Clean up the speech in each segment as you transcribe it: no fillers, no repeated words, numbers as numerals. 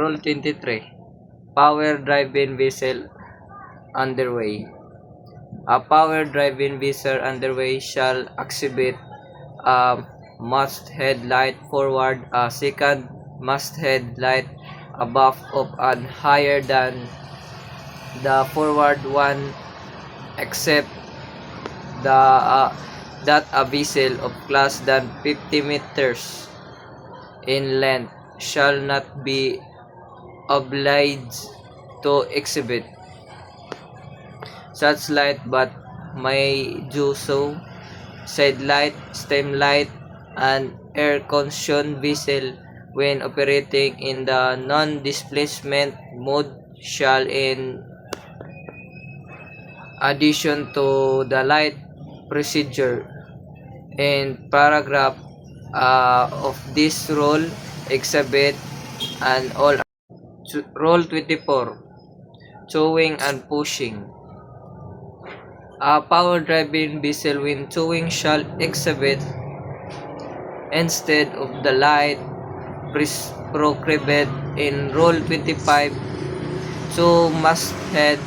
Rule 23. Power drive-in vessel underway. A power drive-in vessel underway shall exhibit a masthead light forward, a second masthead light above of and higher than the forward one, except that a vessel of less than 50 meters in length shall not be obliged to exhibit such light, but may do so. Side light, stem light, and air conditioned vessel when operating in the non-displacement mode shall, in addition to the light procedure in paragraph of this rule, exhibit and all. Rule 24. Towing and pushing. A power drive-in vessel when towing shall exhibit, instead of the light prescribed in Rule 25, two masthead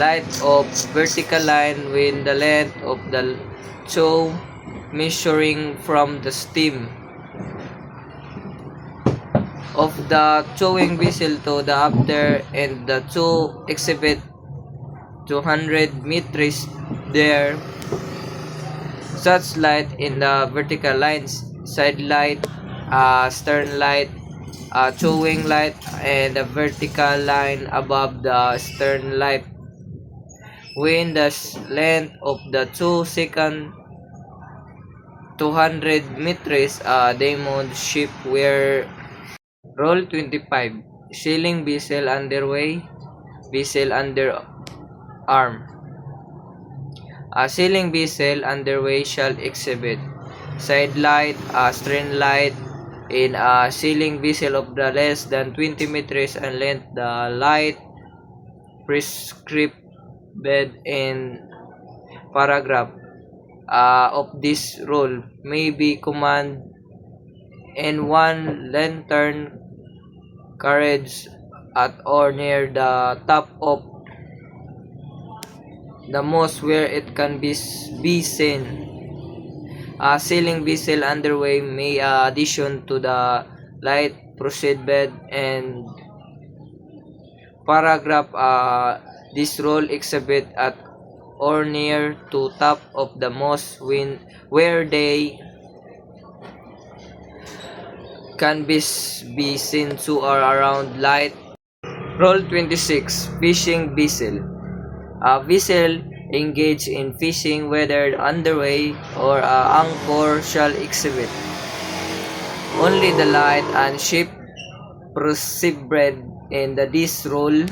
light of vertical line when the length of the tow measuring from the stem of the towing vessel to the after and the two exhibit 200 meters there. Such light in the vertical lines, side light, stern light, towing light, and the vertical line above the stern light when the length of the two second 200 meters diamond ship where. Rule 25. Sailing vessel underway, vessel under arm. A sailing vessel underway shall exhibit side light, stern light in a sailing vessel of the less than 20 meters in length. The light prescribed in paragraph of this rule may be commanded in one lantern carriage at or near the top of the mast where it can be seen. A sailing vessel underway may addition to the light proceeded and paragraph this rule exhibit at or near to top of the mast where they can be seen to or around light. Rule 26. Fishing vessel. A vessel engaged in fishing, whether underway or anchor, shall exhibit only the light and shape prescribed in this rule.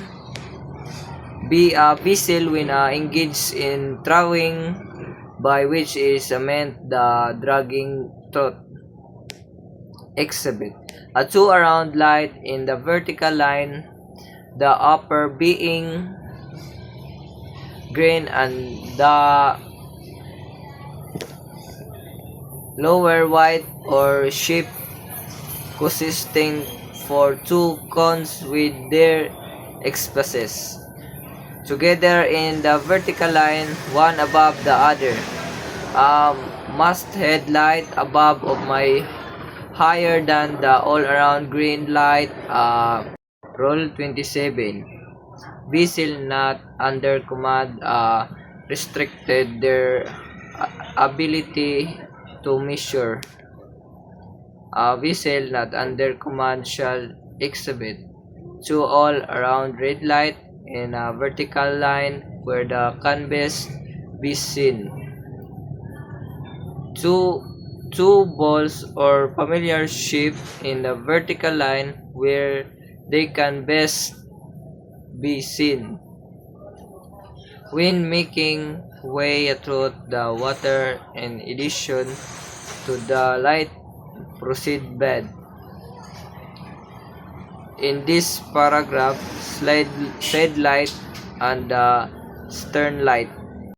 B. A vessel when engaged in trawling, by which is meant the dragging through. Exhibit a two around light in the vertical line, the upper being green and the lower white, or shape consisting for two cones with their apexes together in the vertical line, one above the other. Masthead light above of my higher than the all-around green light. Rule 27. Vessel not under command restricted their ability to measure. A vessel not under command shall exhibit two all-around red light in a vertical line where the canvas be seen. Two balls or familiar shape in the vertical line where they can best be seen when making way through the water, in addition to the light proceed bed. In this paragraph, side light and stern light